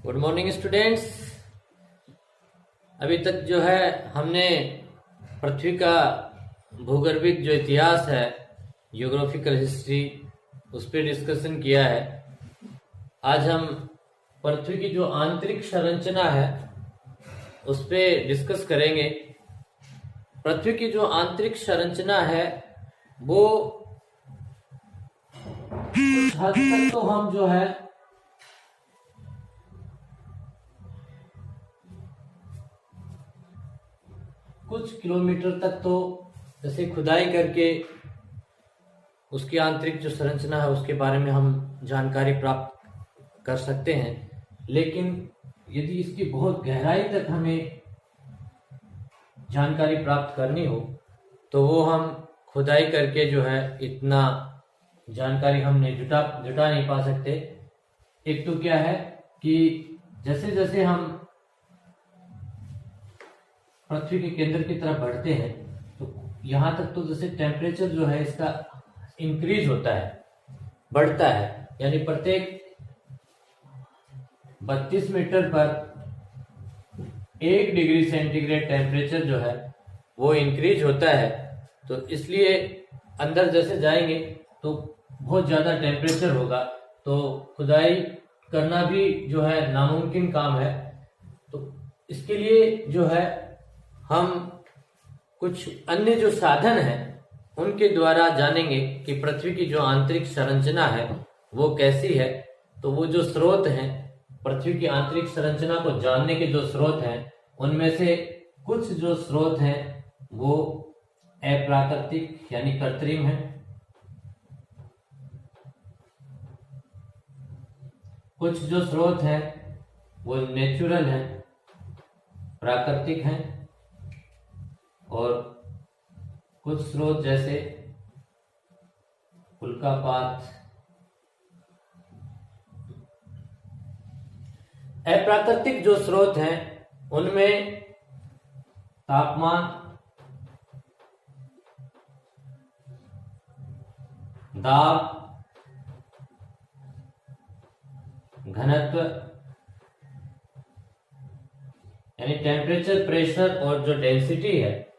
Good morning students. अभी तक जो है हमने पृथ्वी का भूगर्भिक जो इतिहास है, जियोग्राफिकल हिस्ट्री, उस पर डिस्कशन किया है। आज हम पृथ्वी की जो आंतरिक संरचना है उस पर डिस्कस करेंगे। पृथ्वी की जो आंतरिक संरचना है वो कुछ हद तक तो हम जो है कुछ किलोमीटर तक तो जैसे खुदाई करके उसकी आंतरिक जो संरचना है उसके बारे में हम जानकारी प्राप्त कर सकते हैं, लेकिन यदि इसकी बहुत गहराई तक हमें जानकारी प्राप्त करनी हो तो वो हम खुदाई करके जो है इतना जानकारी हमने जुटा नहीं पा सकते। एक तो क्या है कि जैसे जैसे हम पृथ्वी के केंद्र की तरफ बढ़ते हैं तो यहाँ तक तो जैसे टेम्परेचर जो है इसका इंक्रीज होता है, बढ़ता है, यानी प्रत्येक 32 मीटर पर 1 डिग्री सेंटीग्रेड टेम्परेचर जो है वो इंक्रीज होता है। तो इसलिए अंदर जैसे जाएंगे तो बहुत ज्यादा टेम्परेचर होगा, तो खुदाई करना भी जो है नामुमकिन काम है। तो इसके लिए जो है हम कुछ अन्य जो साधन हैं उनके द्वारा जानेंगे कि पृथ्वी की जो आंतरिक संरचना है वो कैसी है। तो वो जो स्रोत हैं, पृथ्वी की आंतरिक संरचना को जानने के जो स्रोत हैं उनमें से कुछ जो स्रोत हैं वो अप्राकृतिक यानी कृत्रिम है, कुछ जो स्रोत हैं वो नेचुरल हैं, प्राकृतिक हैं, और कुछ स्रोत जैसे उल्कापात। अप्राकृतिक जो स्रोत हैं उनमें तापमान, दाब, घनत्व यानी टेम्परेचर, प्रेशर और जो डेंसिटी है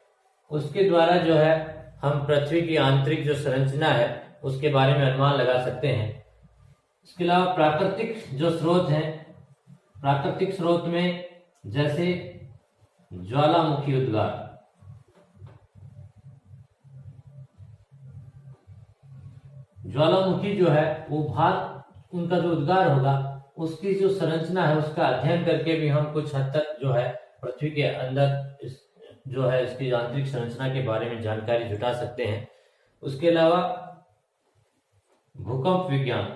उसके द्वारा जो है हम पृथ्वी की आंतरिक जो संरचना है उसके बारे में अनुमान लगा सकते हैं। इसके अलावा प्राकृतिक जो स्रोत हैं, प्राकृतिक स्रोत में जैसे ज्वालामुखी उद्गार, ज्वालामुखी जो है वो भाग उनका जो उद्गार होगा उसकी जो संरचना है उसका अध्ययन करके भी हम कुछ हद तक जो है पृथ्वी के अंदर जो है इसकी आंतरिक संरचना के बारे में जानकारी जुटा सकते हैं। उसके अलावा भूकंप विज्ञान,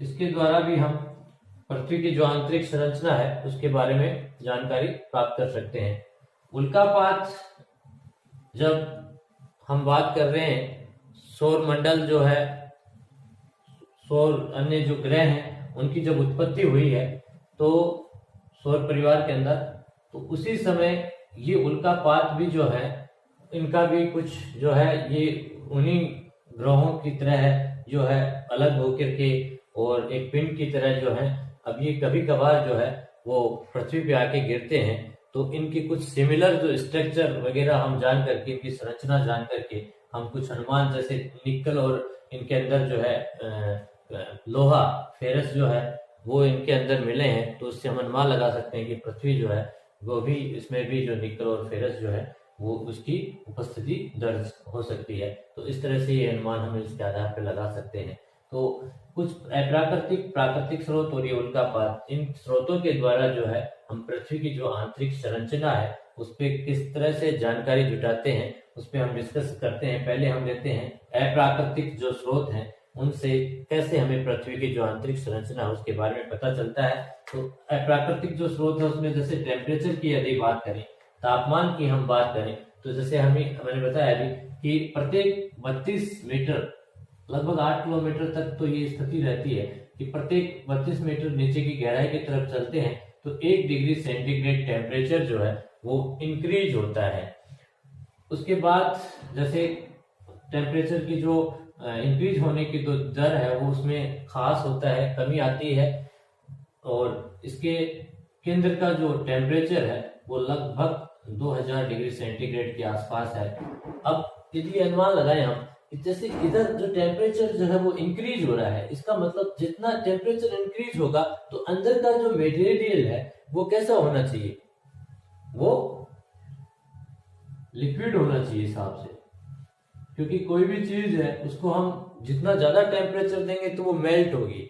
इसके द्वारा भी हम पृथ्वी की जो आंतरिक संरचना है उसके बारे में जानकारी प्राप्त कर सकते हैं। उल्कापात, जब हम बात कर रहे हैं सौर मंडल जो है, सौर अन्य जो ग्रह हैं उनकी जब उत्पत्ति हुई है तो सौर परिवार के अंदर, तो उसी समय ये उल्कापात भी जो है इनका भी कुछ जो है ये उन्हीं ग्रहों की तरह है जो है अलग होकर के और एक पिंड की तरह जो है अब ये कभी कभार जो है वो पृथ्वी पे आके गिरते हैं। तो इनकी कुछ सिमिलर जो स्ट्रक्चर वगैरह हम जान करके, इनकी संरचना जान करके हम कुछ अनुमान, जैसे निकल और इनके अंदर जो है लोहा, फेरस जो है वो इनके अंदर मिले हैं, तो उससे हम अनुमान लगा सकते हैं कि पृथ्वी जो है वो भी, इसमें भी जो निकल और फेरस जो है वो उसकी उपस्थिति दर्ज हो सकती है। तो इस तरह से ये अनुमान हम इसके आधार पर लगा सकते हैं। तो कुछ अप्राकृतिक, प्राकृतिक स्रोत और ये उल्कापात, इन स्रोतों के द्वारा जो है हम पृथ्वी की जो आंतरिक संरचना है उस पर किस तरह से जानकारी जुटाते हैं उस पर हम डिस्कस करते हैं। पहले हम देखते हैं अप्राकृतिक जो स्रोत हैं उनसे कैसे हमें पृथ्वी की जो आंतरिक संरचना है उसके बारे में पता चलता है। तो अप्राकृतिक जो स्रोत है उसमें जैसे टेम्परेचर की यदि बात करें, तापमान की हम बात करें, तो जैसे मैंने बताया अभी कि प्रत्येक 32 मीटर, लगभग 8 किलोमीटर तक तो ये स्थिति रहती है कि प्रत्येक 32 मीटर नीचे की गहराई की तरफ चलते हैं तो 1 डिग्री सेंटीग्रेड टेम्परेचर जो है वो इंक्रीज होता है। उसके बाद जैसे टेम्परेचर की जो इंक्रीज होने की जो दर है वो उसमें खास होता है, कमी आती है। और इसके केंद्र का जो टेम्परेचर है वो लगभग 2000 डिग्री सेंटीग्रेड के आसपास है। अब यदि अनुमान लगाएं हम कि जैसे इधर जो टेम्परेचर जो है वो इंक्रीज हो रहा है, इसका मतलब जितना टेम्परेचर इंक्रीज होगा तो अंदर का जो मटेरियल है वो कैसा होना चाहिए, वो लिक्विड होना चाहिए हिसाब से। क्योंकि कोई भी चीज है उसको हम जितना ज्यादा टेम्परेचर देंगे तो वो मेल्ट होगी,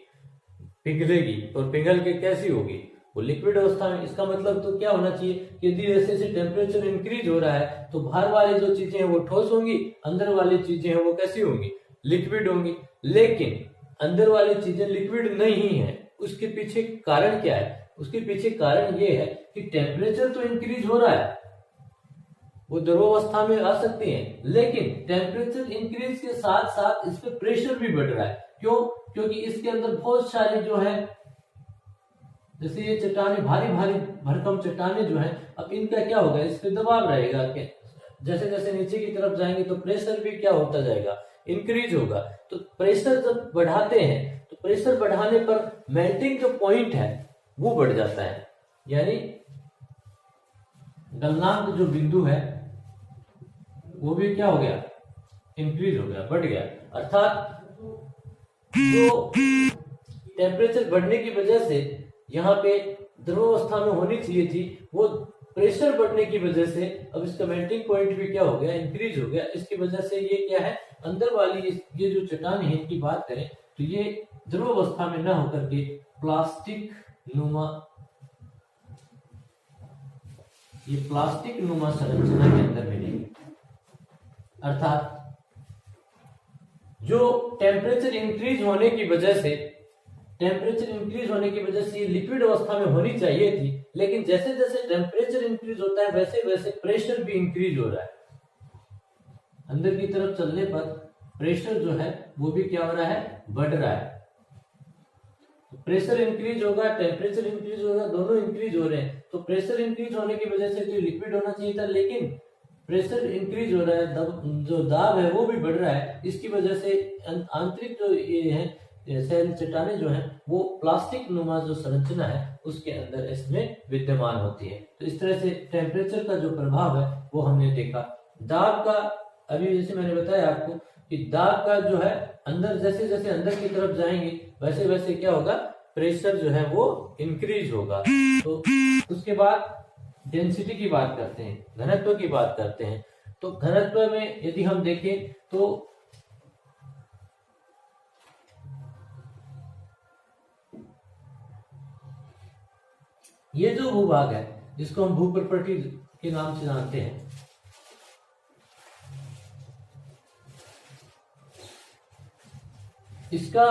पिघलेगी, और पिघल के कैसी होगी, वो लिक्विड अवस्था में। इसका मतलब तो क्या होना चाहिए कि यदि जैसे जैसे टेम्परेचर इंक्रीज हो रहा है तो बाहर वाली जो चीजें हैं वो ठोस होंगी, अंदर वाली चीजें हैं वो कैसी होंगी, लिक्विड होंगी। लेकिन अंदर वाली चीजें लिक्विड नहीं है, उसके पीछे कारण क्या है? उसके पीछे कारण ये है कि टेम्परेचर तो इंक्रीज हो रहा है, वो द्रवावस्था में आ सकती हैं, लेकिन टेम्परेचर इंक्रीज के साथ साथ इस पे प्रेशर भी बढ़ रहा है। क्यों? क्योंकि इसके अंदर बहुत सारे जो है, जैसे ये चट्टाने, भारी भारी भरकम चट्टाने जो है, अब इनका क्या होगा, इस पे दबाव रहेगा कि जैसे जैसे नीचे की तरफ जाएंगे तो प्रेशर भी क्या होता जाएगा, इंक्रीज होगा। तो प्रेशर जब बढ़ाते हैं तो प्रेशर बढ़ाने पर मेल्टिंग जो पॉइंट है वो बढ़ जाता है, यानी गलनांक जो बिंदु है वो भी क्या हो गया, इंक्रीज हो गया, बढ़ गया। अर्थात जो टेम्परेचर बढ़ने की वजह से यहाँ पे द्रवावस्था में होनी चाहिए थी, वो प्रेशर बढ़ने की वजह से अब इसका मेल्टिंग पॉइंट भी क्या हो गया, इंक्रीज हो गया। इसकी वजह से ये क्या है, अंदर वाली ये जो चट्टान है इनकी बात करें तो ये द्रवावस्था में न होकर के प्लास्टिक नुमा, ये प्लास्टिक नुमा संरचना के अंदर मिलेगी। अर्थात जो टेम्परेचर इंक्रीज होने की वजह से, टेम्परेचर इंक्रीज होने की वजह से ये लिक्विड अवस्था में होनी चाहिए थी, लेकिन जैसे जैसे टेम्परेचर इंक्रीज होता है वैसे वैसे प्रेशर भी इंक्रीज हो रहा है। अंदर की तरफ चलने पर प्रेशर जो है वो भी क्या हो रहा है, बढ़ रहा है। प्रेशर इंक्रीज होगा, टेम्परेचर इंक्रीज होगा, दोनों इंक्रीज हो रहे हैं। तो प्रेशर इंक्रीज होने की वजह से तो लिक्विड होना चाहिए था, लेकिन प्रेशर इंक्रीज हो रहा है, जो दाब है वो भी बढ़ रहा है। इसकी वजह से आंतरिक जो ये है सेल चट्टाने जो है वो प्लास्टिक नुमा जो संरचना है उसके अंदर इसमें विद्यमान होती है। तो इस तरह से टेम्परेचर का जो प्रभाव है वो हमने देखा। दाब का, अभी जैसे मैंने बताया आपको कि दाब का जो है अंदर, जैसे जैसे अंदर की तरफ जाएंगे वैसे वैसे क्या होगा, प्रेशर जो है वो इंक्रीज होगा। तो उसके बाद डेंसिटी की बात करते हैं, घनत्व की बात करते हैं। तो घनत्व में यदि हम देखें तो ये जो भूभाग है जिसको हम भू प्रॉपर्टी के नाम से जानते हैं, इसका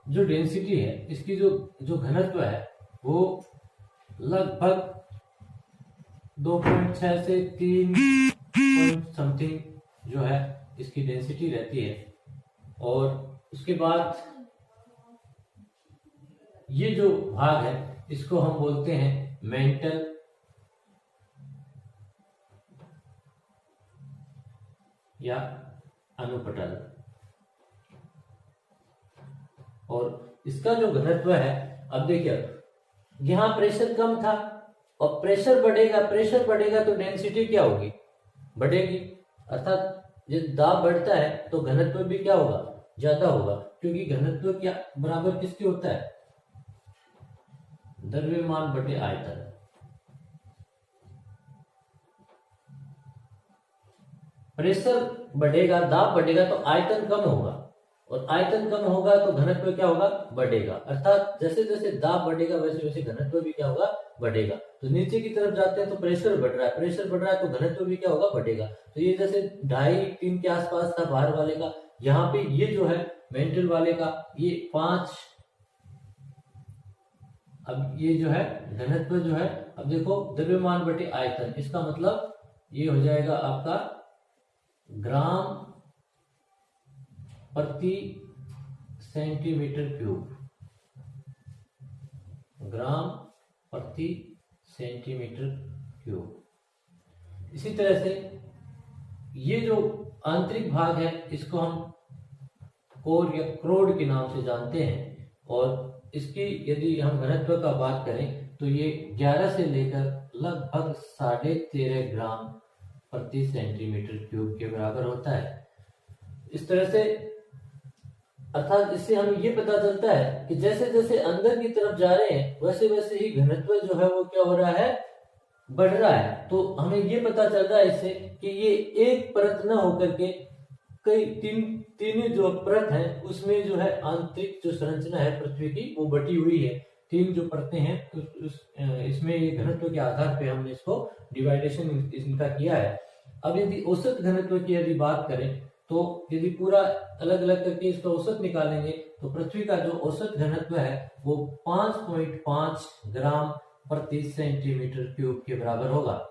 जो डेंसिटी है, इसकी जो जो घनत्व है वो लगभग 2.6 से 3 समथिंग जो है इसकी डेंसिटी रहती है। और उसके बाद ये जो भाग है इसको हम बोलते हैं मेंटल या अनुपटल। और इसका जो घनत्व है, अब देखिए यहां प्रेशर कम था और प्रेशर बढ़ेगा तो डेंसिटी क्या होगी, बढ़ेगी। अर्थात जब दाब बढ़ता है तो घनत्व भी क्या होगा, ज्यादा होगा। क्योंकि घनत्व क्या बराबर किसके होता है, द्रव्यमान बटे आयतन। प्रेशर बढ़ेगा, दाब बढ़ेगा तो आयतन कम होगा, और आयतन कम होगा तो घनत्व क्या होगा, बढ़ेगा। अर्थात जैसे जैसे दाब बढ़ेगा वैसे वैसे घनत्व भी क्या होगा, बढ़ेगा। तो नीचे की तरफ जाते हैं तो प्रेशर बढ़ रहा है, प्रेशर बढ़ रहा है तो घनत्व भी क्या होगा, बढ़ेगा। तो ये जैसे 2.5-3 के आसपास था बाहर वाले का, यहाँ पे ये जो है मेंटल वाले का ये 5। अब ये जो है घनत्व जो है, अब देखो द्रव्यमान बटे आयतन, इसका मतलब ये हो जाएगा आपका ग्राम प्रति सेंटीमीटर क्यूब, ग्राम प्रति सेंटीमीटर क्यूब। इसी तरह से ये जो आंतरिक भाग है इसको हम कोर या क्रोड के नाम से जानते हैं। और इसकी यदि हम घनत्व का बात करें तो ये 11 से लेकर लगभग 13.5 ग्राम प्रति सेंटीमीटर क्यूब के बराबर होता है। इस तरह से अर्थात इससे हमें ये पता चलता है कि जैसे जैसे अंदर की तरफ जा रहे हैं वैसे वैसे ही घनत्व जो है वो क्या हो रहा है, बढ़ रहा है। तो हमें ये पता चल रहा है इससे कि ये एक परत न होकर के कई तीन जो परत है उसमें जो है आंतरिक जो संरचना है पृथ्वी की वो बटी हुई है। तीन जो परतें हैं इसमें ये घनत्व के आधार पे हमने इसको डिवाइडेशन इनका किया है। अब यदि औसत घनत्व की यदि बात करें तो यदि पूरा अलग अलग करके इसका औसत निकालेंगे तो पृथ्वी का जो औसत घनत्व है वो 5.5 ग्राम प्रति सेंटीमीटर क्यूब के बराबर होगा।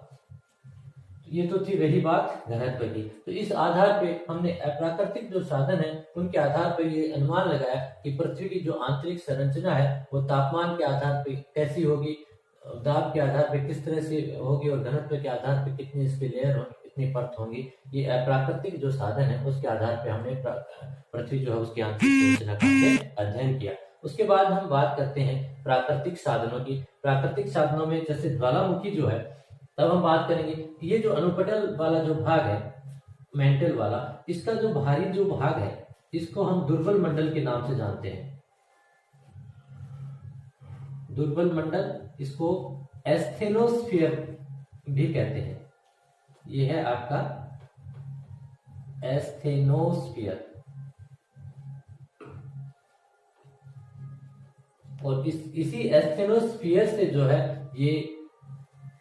ये तो थी रही बात घनत्व की। तो इस आधार पे हमने अप्राकृतिक जो साधन है उनके आधार पर ये अनुमान लगाया कि पृथ्वी की जो आंतरिक संरचना है वो तापमान के आधार पे कैसी होगी, दाब के आधार पे किस तरह से होगी और घनत्व के आधार पे कितनी इसकी लेयर होगी, कितनी परत होंगी। ये अप्राकृतिक जो साधन है उसके आधार पे हमने पृथ्वी जो है उसकी आंतरिक संरचना का अध्ययन किया। उसके बाद हम बात करते हैं प्राकृतिक साधनों की। प्राकृतिक साधनों में जैसे ज्वालामुखी जो है, तब हम बात करेंगे ये जो अनुपटल वाला जो भाग है, मेंटल वाला, इसका जो बाहरी जो भाग है इसको हम दुर्बल मंडल के नाम से जानते हैं। दुर्बल मंडल, इसको एस्थेनोस्फीयर भी कहते हैं। ये है आपका एस्थेनोस्फीयर। और इसी एस्थेनोस्फीयर से जो है ये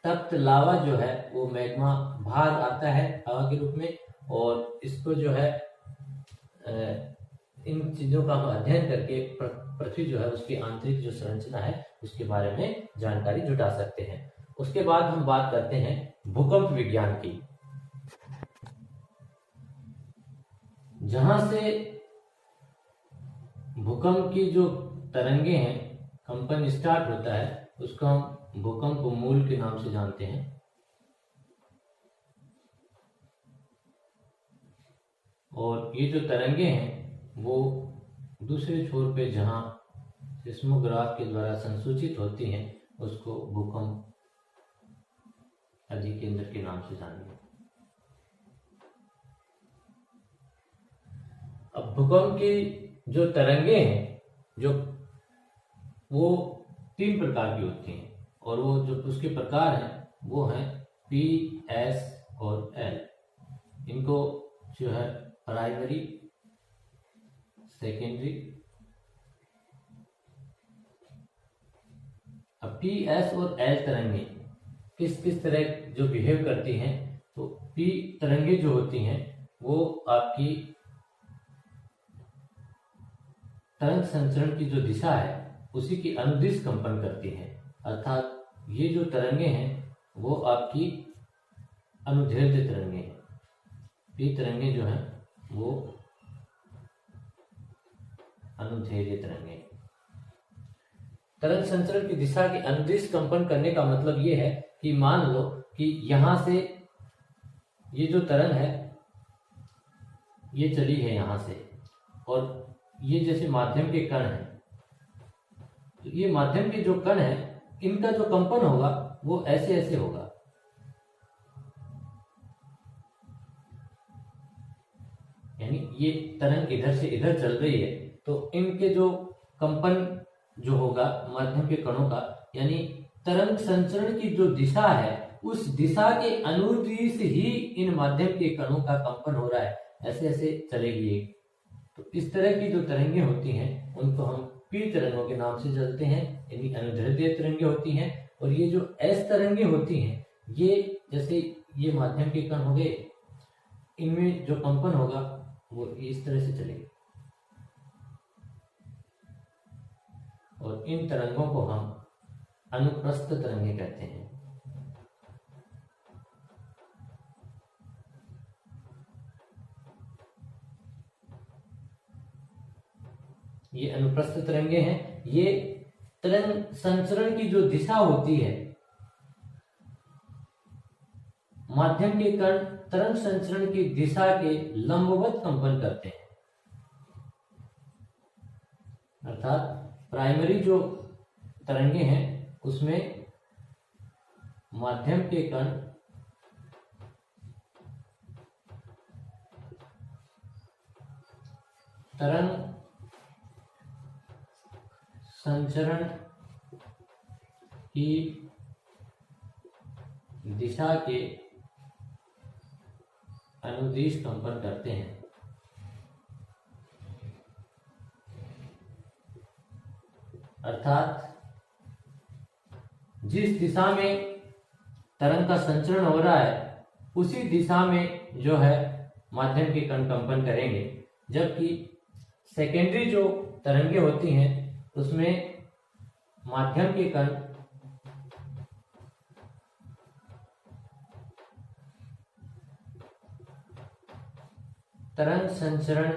तप्त लावा जो है वो मैग्मा बाहर आता है हवा के रूप में, और इसको जो है इन चीजों का हम अध्ययन करके पृथ्वी जो है उसकी आंतरिक जो संरचना है उसके बारे में जानकारी जुटा सकते हैं। उसके बाद हम बात करते हैं भूकंप विज्ञान की। जहां से भूकंप की जो तरंगे हैं, कंपन स्टार्ट होता है, उसको हम भूकंप मूल के नाम से जानते हैं। और ये जो तरंगे हैं वो दूसरे छोर पे जहां सिस्मोग्राफ के द्वारा संसूचित होती हैं उसको भूकंप अधिकेंद्र के नाम से जानेंगे। अब भूकंप की जो तरंगे हैं जो वो 3 प्रकार की होती हैं, और वो जो उसके प्रकार हैं वो हैं P, S और L। इनको जो है प्राइमरी, सेकेंडरी। अब P, S और L तरंगे किस तरह जो बिहेव करती हैं, तो P तरंगे जो होती हैं वो आपकी तरंग संचरण की जो दिशा है उसी की अनुदिश कंपन करती हैं। अर्थात ये जो तरंगे हैं वो आपकी अनुदैर्ध्य तरंगे हैं। P तरंगे जो हैं वो अनुदैर्ध्य तरंगे। तरंग संचरण की दिशा की अनुदिश कंपन करने का मतलब ये है कि मान लो कि यहां से ये जो तरंग है ये चली है यहां से, और ये जैसे माध्यम के कण है, तो ये माध्यम के जो कण है इनका जो कंपन होगा वो ऐसे ऐसे होगा। यानी ये तरंग इधर से इधर चल रही है तो इनके जो कंपन जो होगा माध्यम के कणों का, यानी तरंग संचरण की जो दिशा है उस दिशा के अनुदिश ही इन माध्यम के कणों का कंपन हो रहा है, ऐसे ऐसे चलेगी एक। तो इस तरह की जो तरंगे होती हैं उनको हम P तरंगों के नाम से जानते हैं, यानी अनुदैर्ध्य तरंगे होती हैं। और ये जो S तरंगे होती हैं ये जैसे ये माध्यम के कण हो गए, इनमें जो कंपन होगा वो इस तरह से चलेगी, और इन तरंगों को हम अनुप्रस्थ तरंगे कहते हैं। ये अनुप्रस्थ तरंगे हैं। ये तरंग संचरण की जो दिशा होती है, माध्यम के कण तरंग संचरण की दिशा के लंबवत कंपन करते हैं। अर्थात प्राइमरी जो तरंगे हैं उसमें माध्यम के कण तरंग संचरण की दिशा के अनुदिश कंपन करते हैं। अर्थात जिस दिशा में तरंग का संचरण हो रहा है उसी दिशा में जो है माध्यम के कण कंपन करेंगे, जबकि सेकेंडरी जो तरंगे होती हैं उसमें माध्यम के कण तरंग संचरण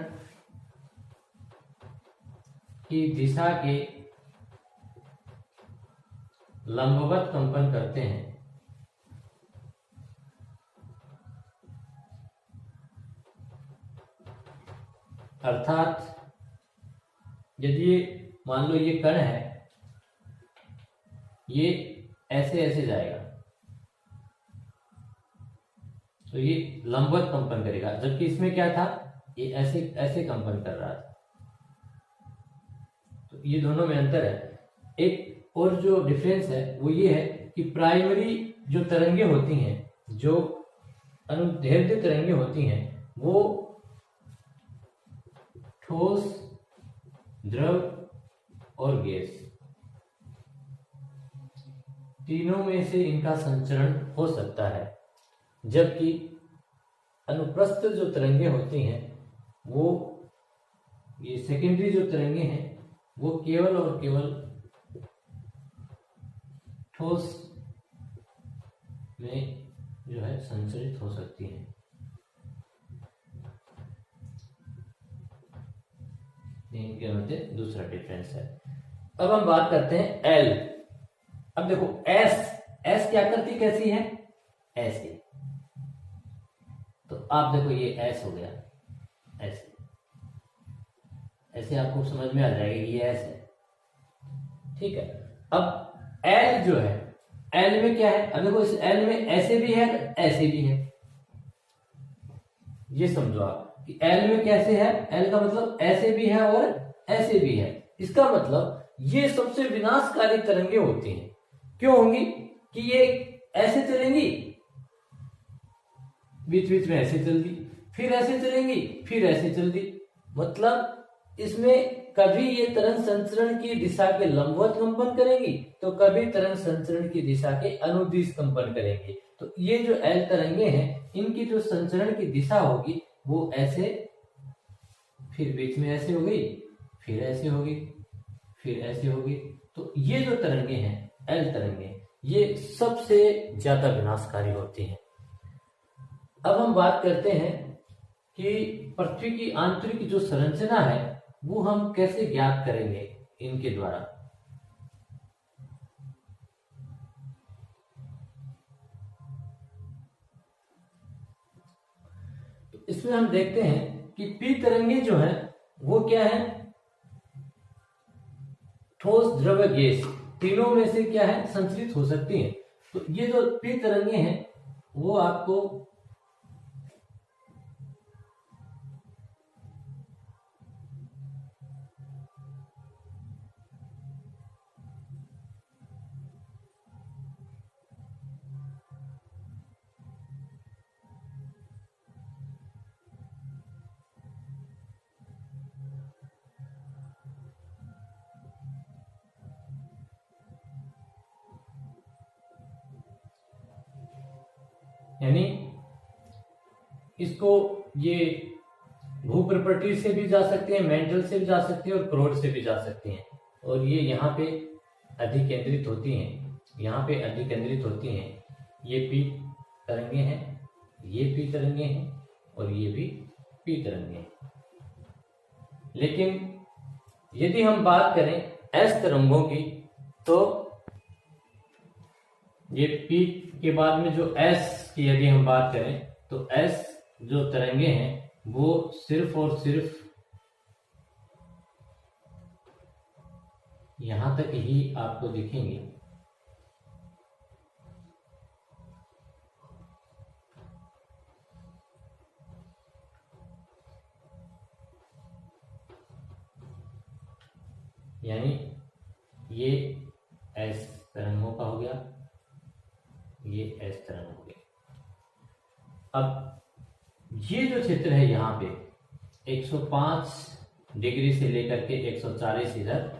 की दिशा के लंबवत कंपन करते हैं। अर्थात यदि मान लो ये कण है, ये ऐसे ऐसे जाएगा तो ये लंबवत कंपन करेगा, जबकि इसमें क्या था, ये ऐसे ऐसे कंपन कर रहा था। तो ये दोनों में अंतर है। एक और जो डिफरेंस है वो ये है कि प्राइमरी जो तरंगे होती हैं, जो अनुदैर्ध्य तरंगे होती हैं, वो ठोस, द्रव और गैस तीनों में से इनका संचरण हो सकता है, जबकि अनुप्रस्थ जो तरंगे होती हैं वो ये सेकेंडरी जो तरंगे हैं वो केवल और केवल ठोस में जो है संचरित हो सकती हैं। इनके मध्य दूसरा डिफरेंस है। अब हम बात करते हैं एल। अब देखो एस क्या करती कैसी है, ऐसे। तो आप देखो ये एस हो गया, ऐसे ऐसे आपको समझ में आ जाएगा ये एस है, ठीक है। अब एल जो है, एल में क्या है, अब देखो इस एल में ऐसे भी है ऐसे भी है, ये समझो आप कि एल में कैसे है, एल का मतलब ऐसे भी है और ऐसे भी है। इसका मतलब ये सबसे विनाशकारी तरंगे होती हैं। क्यों होंगी कि ये ऐसे चलेंगी, बीच बीच में ऐसे चल दी, फिर ऐसे चलेंगी, फिर ऐसे चल दी। मतलब इसमें कभी ये तरंग संचरण की दिशा के लंबवत कंपन करेंगी तो कभी तरंग संचरण की दिशा के अनुदिश कंपन करेंगी। तो ये जो एल तरंगे हैं, इनकी जो संचरण की दिशा होगी वो ऐसे, फिर बीच में ऐसे हो गई, फिर ऐसे होगी, फिर ऐसे होगी। तो ये जो तरंगे हैं, एल तरंगे, ये सबसे ज्यादा विनाशकारी होती हैं। अब हम बात करते हैं कि पृथ्वी की आंतरिक जो संरचना है वो हम कैसे ज्ञात करेंगे इनके द्वारा। तो इसमें हम देखते हैं कि पी तरंगे जो है वो क्या है, ठोस, द्रव, गैस तीनों में से क्या है, संचरित हो सकती हैं। तो ये जो पी तरंगे हैं वो आपको यानी इसको ये भू प्रॉपर्टी से भी जा सकते हैं, मेंटल से भी जा सकते हैं और क्रोड से भी जा सकते हैं। और ये यहाँ पे अधिकेंद्रित होती हैं, यहाँ पे अधिकेंद्रित होती हैं। ये पी तरंगे हैं, ये पी तरंगे हैं और ये भी पी तरंगे हैं। लेकिन यदि हम बात करें एस तरंगों की, तो ये पी के बाद में जो एस की यदि हम बात करें तो एस जो तरंगे हैं वो सिर्फ और सिर्फ यहां तक ही आपको दिखेंगे। यानी ये एस तरंगों का हो गया, ये एस तरंग हो गया। अब ये जो क्षेत्र है यहाँ पे 105 डिग्री से लेकर के 140 इधर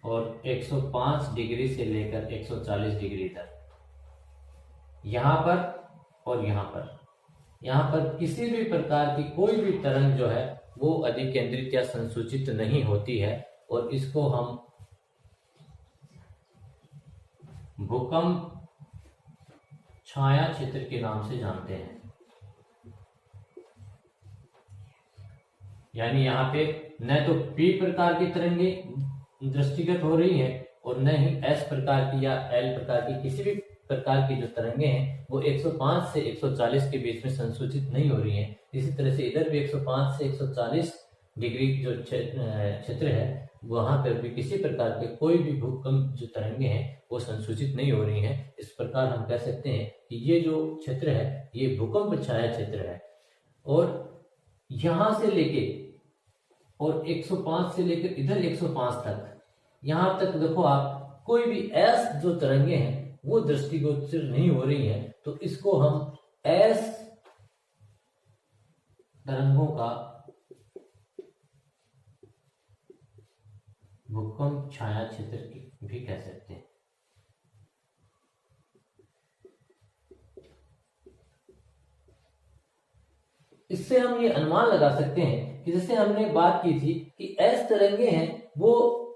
और 105 डिग्री से लेकर 140 डिग्री इधर, यहाँ पर और यहाँ पर किसी भी प्रकार की कोई भी तरंग जो है वो अधिकेंद्रित या संसूचित नहीं होती है, और इसको हम भूकंप छाया क्षेत्र के नाम से जानते हैं। यानी यहाँ पे न तो पी प्रकार की तरंगे दृष्टिगत हो रही है और न ही एस प्रकार की या एल प्रकार की किसी भी प्रकार की जो तरंगे हैं वो 105 से 140 के बीच में संसूचित नहीं हो रही हैं। इसी तरह से इधर भी 105 से 140 डिग्री जो क्षेत्र है वहां पर भी किसी प्रकार के कोई भी भूकंप जो तरंगे हैं वो संसूचित नहीं हो रही हैं। इस प्रकार हम कह सकते हैं कि ये जो क्षेत्र है ये भूकंप छाया क्षेत्र है। और यहां से लेके और 105 से लेकर इधर 105 तक, यहां तक देखो आप कोई भी एस जो तरंगे हैं वो दृष्टिगोचर नहीं हो रही हैं, तो इसको हम एस तरंगों का भूकंप छाया क्षेत्र भी कह सकते हैं। इससे हम ये अनुमान लगा सकते हैं कि जैसे हमने बात की थी कि एस तरंगे हैं वो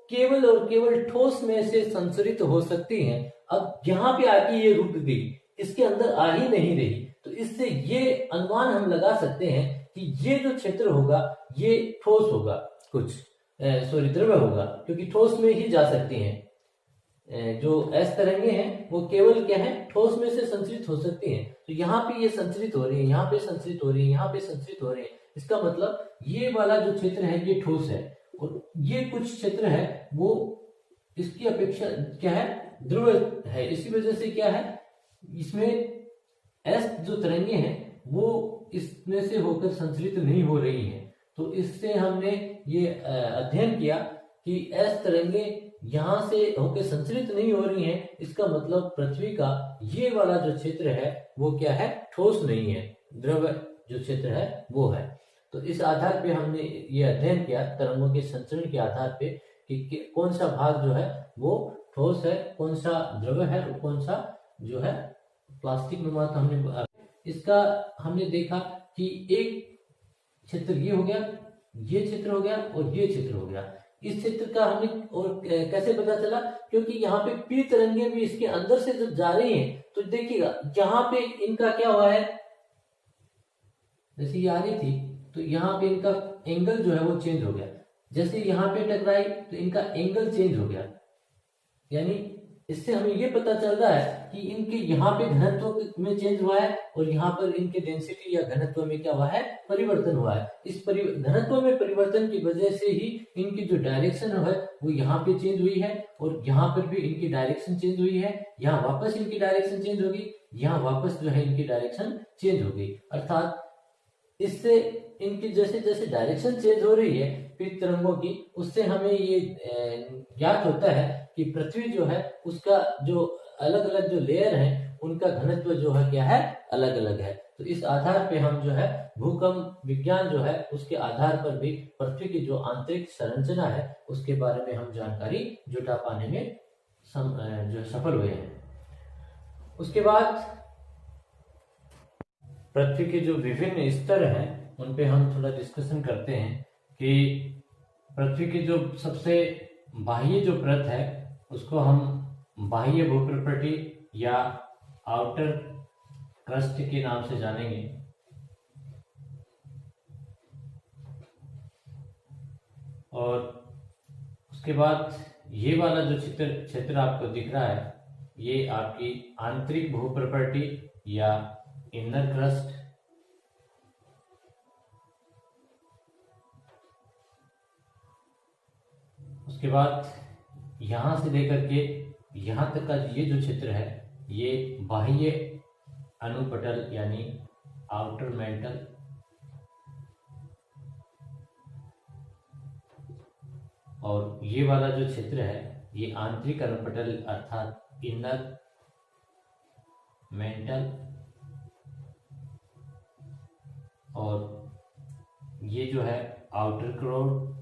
केवल और केवल ठोस में से संचरित हो सकती हैं। अब यहाँ पे आके ये रुक गई, इसके अंदर आ ही नहीं रही, तो इससे ये अनुमान हम लगा सकते हैं कि ये जो क्षेत्र होगा ये ठोस होगा, कुछ द्रव्य होगा, क्योंकि ठोस में ही जा सकती हैं। जो एस तरंगे हैं वो केवल क्या है, ठोस में से संचरित हो सकती हैं। तो यहाँ पे ये संचरित हो रही है, यहाँ पे संचरित हो रही है, यहाँ पे संचरित हो रही है। इसका मतलब ये वाला जो क्षेत्र है ये ठोस है, और ये कुछ क्षेत्र है वो इसकी अपेक्षा क्या है, द्रव्य है। इसी वजह से क्या है, इसमें एस जो तरंगे हैं वो इसमें से होकर संचरित नहीं हो रही हैं। तो इससे हमने ये अध्ययन किया कि एस तरंगे यहां से होकर संचरित नहीं हो रही हैं। इसका मतलब पृथ्वी का ये वाला जो क्षेत्र है वो क्या है, ठोस नहीं है, द्रव्य जो क्षेत्र है वो है। तो इस आधार पे हमने ये अध्ययन किया तरंगों के संचरण के आधार पे कि कौन सा भाग जो है वो ठोस है, कौन सा द्रव्य है और कौन सा जो है प्लास्टिक नुमा। तो हमने इसका हमने देखा कि एक क्षेत्र ये हो गया, ये क्षेत्र हो गया और ये क्षेत्र हो गया। इस क्षेत्र का हमें और कैसे पता चला, क्योंकि यहाँ पे पी तरंगे भी इसके अंदर से जब जा रही हैं तो देखिएगा यहाँ पे इनका क्या हुआ है, जैसे ये आ रही थी तो यहाँ पे इनका एंगल जो है वो चेंज हो गया। जैसे यहाँ पे टकराई तो इनका एंगल चेंज हो गया। यानी इससे हमें ये पता चल रहा है कि इनके यहाँ पे घनत्व में चेंज हुआ है और यहाँ पर इनके डेंसिटी या घनत्व में क्या हुआ है, परिवर्तन हुआ है। इस घनत्व में परिवर्तन की वजह से ही इनकी जो डायरेक्शन है वो यहाँ पे चेंज हुई है और यहाँ पर भी इनकी डायरेक्शन चेंज हुई है। यहाँ वापस इनकी डायरेक्शन चेंज होगी, यहाँ वापस जो है इनकी डायरेक्शन चेंज हो गई। अर्थात इससे इनकी जैसे जैसे डायरेक्शन चेंज हो रही है पीत तरंगों की, उससे हमें ये ज्ञात होता है कि पृथ्वी जो है उसका जो अलग अलग जो लेयर है उनका घनत्व जो है क्या है, अलग अलग है। तो इस आधार पे हम जो है भूकंप विज्ञान जो है उसके आधार पर भी पृथ्वी की जो आंतरिक संरचना है उसके बारे में हम जानकारी जुटा पाने में जो सफल हुए हैं। उसके बाद पृथ्वी के जो विभिन्न स्तर हैं उन पे हम थोड़ा डिस्कशन करते हैं कि पृथ्वी की जो सबसे बाह्य जो परत है उसको हम बाह्य भूप्रपटी या आउटर क्रस्ट के नाम से जानेंगे। और उसके बाद ये वाला जो क्षेत्र आपको दिख रहा है ये आपकी आंतरिक भूप्रपटी या इनर क्रस्ट। उसके बाद यहां से लेकर के यहां तक का ये जो क्षेत्र है ये बाह्य अनुपटल यानी आउटर मेंटल, और ये वाला जो क्षेत्र है ये आंतरिक अनुपटल अर्थात इनर मेंटल, और ये जो है आउटर क्रोड,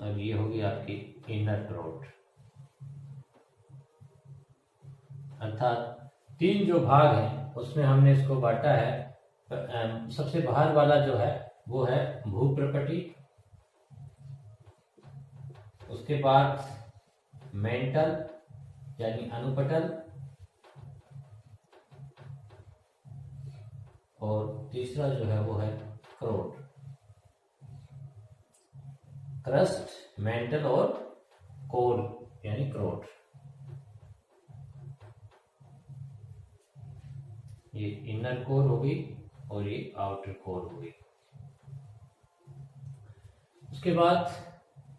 और ये होगी आपकी इनर क्रोड। अर्थात तीन जो भाग हैं उसमें हमने इसको बांटा है। सबसे बाहर वाला जो है वो है भूप्रपटी, उसके बाद मेंटल यानी अनुपटल, और तीसरा जो है वो है क्रोड। क्रस्ट, मेंटल और कोर यानी क्रोड। ये इनर कोर होगी और ये आउटर कोर होगी। उसके बाद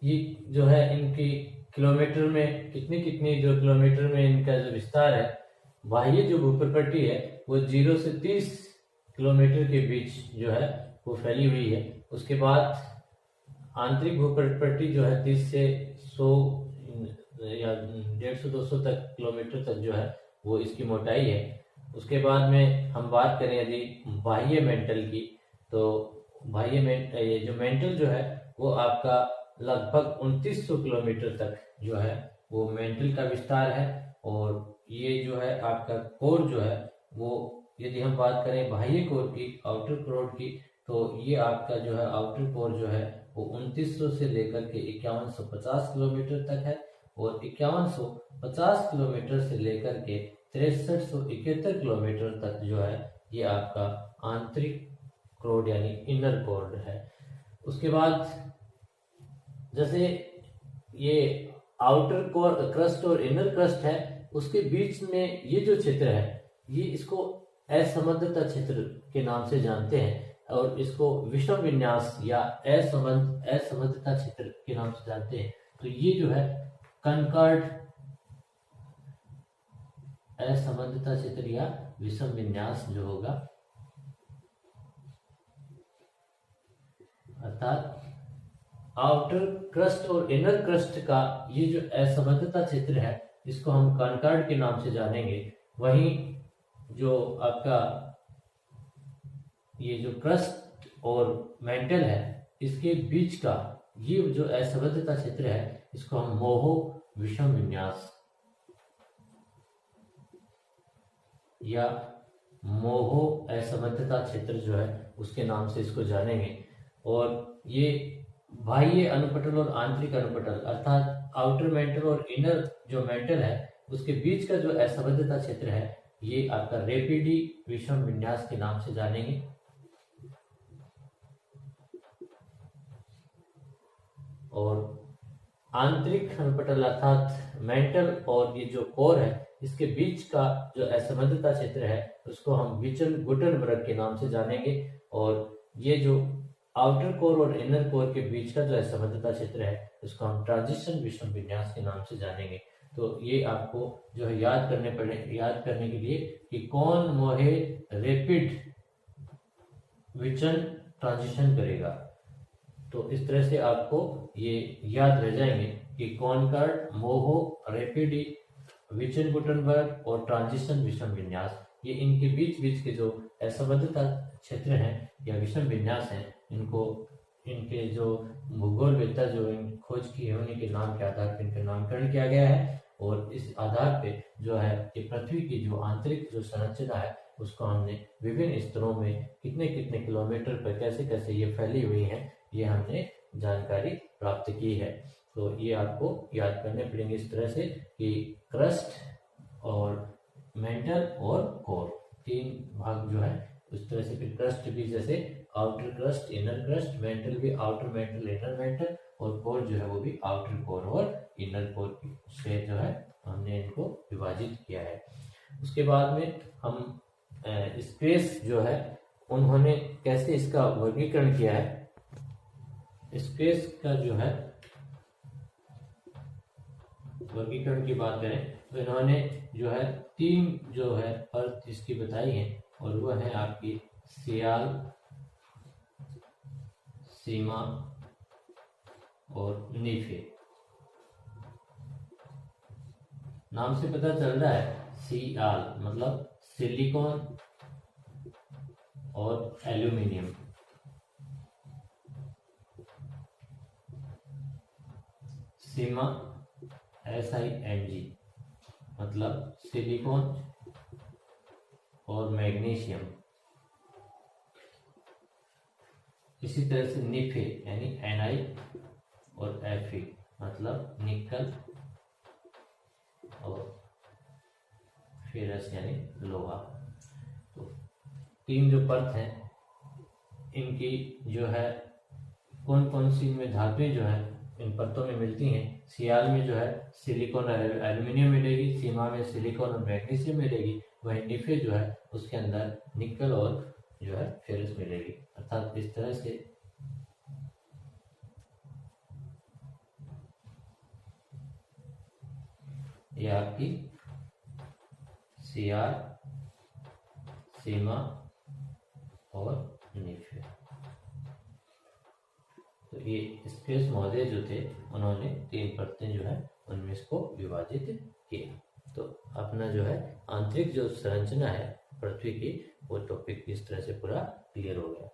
ये जो है इनकी किलोमीटर में कितनी कितनी जो किलोमीटर में इनका जो विस्तार है, बाह्य जो भूप्रपट्टी है वो 0 से 30 किलोमीटर के बीच जो है वो फैली हुई है। उसके बाद आंतरिक भूप्रपट्टी जो है 30 से 100 या 150-200 तक किलोमीटर तक जो है वो इसकी मोटाई है। उसके बाद में हम बात करें यदि बाह्य मेंटल की, तो ये जो मेंटल जो है वो आपका लगभग 2900 किलोमीटर तक जो है वो मेंटल का विस्तार है। और ये जो है आपका कोर जो है वो, यदि हम बात करें बाह्य कोर की, आउटर कोर की, तो ये आपका जो है आउटर कोर जो है वो 2900 से लेकर के 5150 किलोमीटर तक है, और 5150 किलोमीटर से लेकर के 6371 किलोमीटर तक जो है ये आपका आंतरिक कोर यानी इनर कोर है। उसके बाद जैसे ये आउटर कोर क्रस्ट और इनर क्रस्ट है, उसके बीच में ये जो क्षेत्र है ये इसको असंबद्धता क्षेत्र के नाम से जानते हैं, और इसको विषम विन्यास या असंबद्धता क्षेत्र के नाम से जानते हैं। तो ये जो है कनकॉर्ड असंबद्धता क्षेत्र या विषम विन्यास जो होगा, अर्थात आउटर क्रस्ट और इनर क्रस्ट का ये जो असंबद्धता क्षेत्र है इसको हम कनकॉर्ड के नाम से जानेंगे। वहीं जो आपका ये जो क्रस्ट और मेंटल है इसके बीच का ये जो असंबद्धता क्षेत्र है इसको हम मोहो विषम विन्यास या मोहो असंबद्धता क्षेत्र जो है उसके नाम से इसको जानेंगे। और ये बाह्य अनुपटल और आंतरिक अनुपटल अर्थात आउटर मेंटल और इनर जो मेंटल है उसके बीच का जो असंबद्धता क्षेत्र है ये आपका रेपिडी विषम विन्यास के नाम से जानेंगे। और आंतरिक अनुपटल अर्थात मेंटल और ये जो कोर है इसके बीच का जो असंबद्धता क्षेत्र है उसको हम विचल गुटनबर्ग के नाम से जानेंगे। और ये जो आउटर कोर और इनर कोर के बीच का जो असंबद्धता क्षेत्र है उसको हम ट्रांजिशन विषम विन्यास के नाम से जानेंगे। तो ये आपको जो है याद करने के लिए कि कौन मोहे रैपिड विचलन ट्रांजिशन करेगा, तो इस तरह से आपको ये याद रह जाएंगे कि कॉनकॉर्ड, मोहो, रैपिडी, विचलन गुटनबर्ग और ट्रांजिशन विषम विन्यास, ये इनके बीच के जो असंबद्धता क्षेत्र हैं या विषम विन्यास हैं, इनके जो भूगोलवेत्ता जो इन खोज की है उन्हीं के नाम के आधार पर इनका नामकरण किया गया है। और इस आधार पे जो है कि पृथ्वी की जो आंतरिक जो संरचना है उसको हमने विभिन्न स्तरों में कितने कितने किलोमीटर पर कैसे कैसे ये फैली हुई है ये हमने जानकारी प्राप्त की है। तो ये आपको याद करने पड़ेंगे इस तरह से कि क्रस्ट और मेंटल और कोर तीन भाग जो है उस तरह से। फिर क्रस्ट भी जैसे outer crust, inner crust, mental भी आउटर मेंटल, इनर मेंटल, और कोर जो है वो भी आउटर कोर और इनर कोर से जो है हमने इनको विभाजित किया है। उसके बाद में हम स्पेस जो है उन्होंने कैसे इसका वर्गीकरण किया है स्पेस का जो है वर्गीकरण की बात करें तो इन्होंने जो है 3 जो है परत इसकी बताई है, और वह है आपकी सियाल, सीमा और नीफे। नाम से पता चल रहा है सियाल मतलब सिलिकॉन और एल्यूमिनियम, सीमा SiMg मतलब सिलिकॉन और मैग्नीशियम। इसी तरह से निफे यानी Na और Fe मतलब निकल और फेरस यानी लोहा। तो 3 जो परत हैं इनकी जो है कौन कौन सी में धातुएं जो है इन परतों में मिलती हैं। सियाल में जो है सिलिकॉन और एल्यूमिनियम मिलेगी, सीमा में सिलिकॉन और मैग्नीशियम मिलेगी, वहीं निफे जो है उसके अंदर निकल और जो है फेरस मिलेगी। अर्थात इस तरह से ये आपकी सियाल, सीमा और निफे। तो ये स्पेस महोदय जो थे उन्होंने 3 परतें जो है उनमें इसको विभाजित किया। तो अपना जो है आंतरिक जो संरचना है पृथ्वी की वो टॉपिक इस तरह से पूरा क्लियर हो गया।